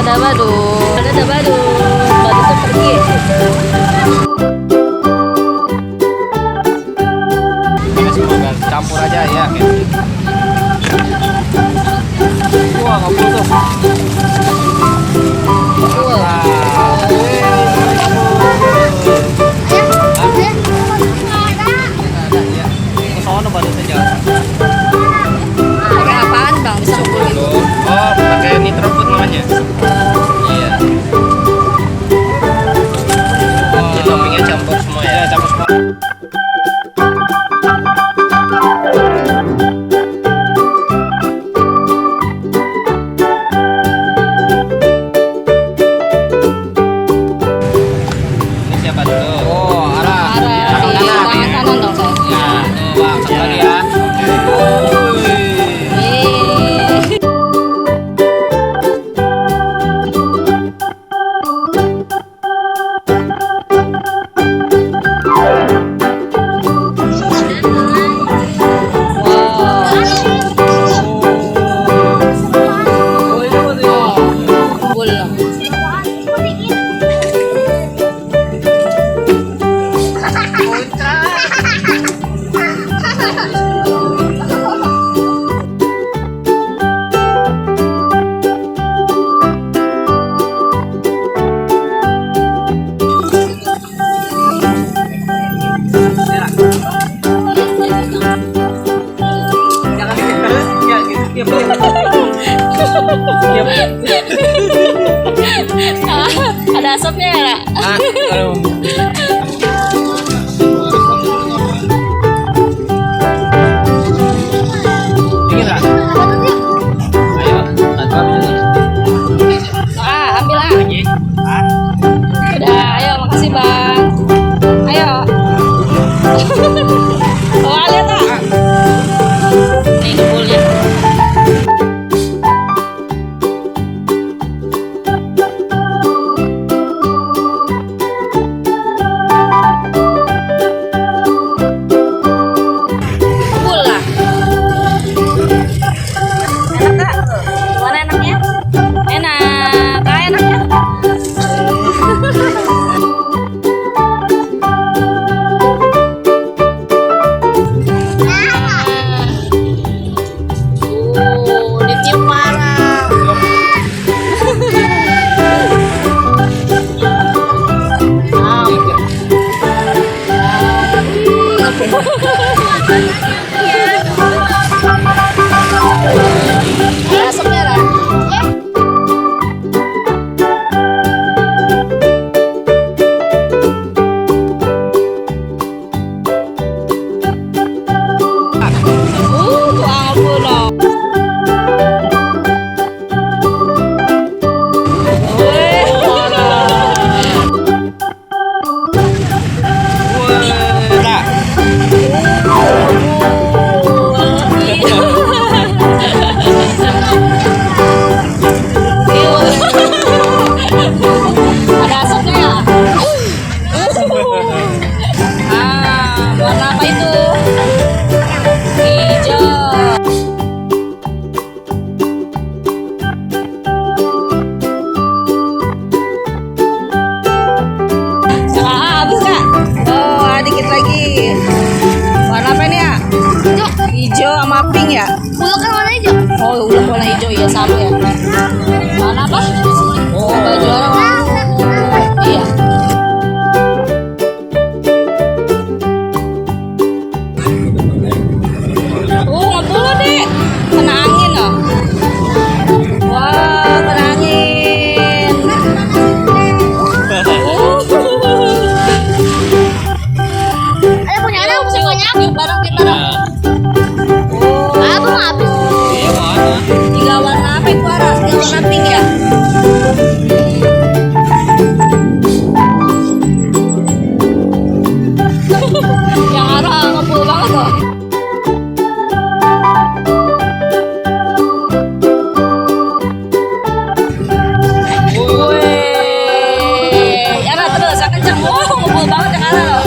Ada badut, ada badut, badut tuh pergi. Semoga campur aja ya. Wah, ngobrol tuh. Pakai apaan bang? Bisa ngumpulin? Oh, pakai nitro food namanya. Iya. Jadi toppingnya campur semua ya, campur semua. Ini siapa dulu? Oh, Ara. Tangan kanan dong saya. Nah, Wah, satu lagi ya. Ada asapnya ya, Ra? Dingin, Ra? Ayo, satu ambil. Ambil ah. Lagi. Udah, ayo makasih bang. Ayo. Wah, lihat ah. Nih kumpulnya. habis kak. Oh, dikit lagi. Warna apa nih ya? Hijau. Hijau sama pink ya? Ulo kan warna hijau. Oh, udah warna hijau ya sama ya. Warna apa? Oh, baju orang. Iya. Oh, ngebul deh. Kena angin loh. Wah, kena angin. Ada punya anak, punya. Yuk bareng kita dong. Oh, Aku mau habis. Iya, mana? tiga warna apa itu Ara? Tiga warna pink ya? Yang Ara ngebul banget loh. Wih, Ara terus, yang kencang. Oh, ngebul banget yang Ara loh.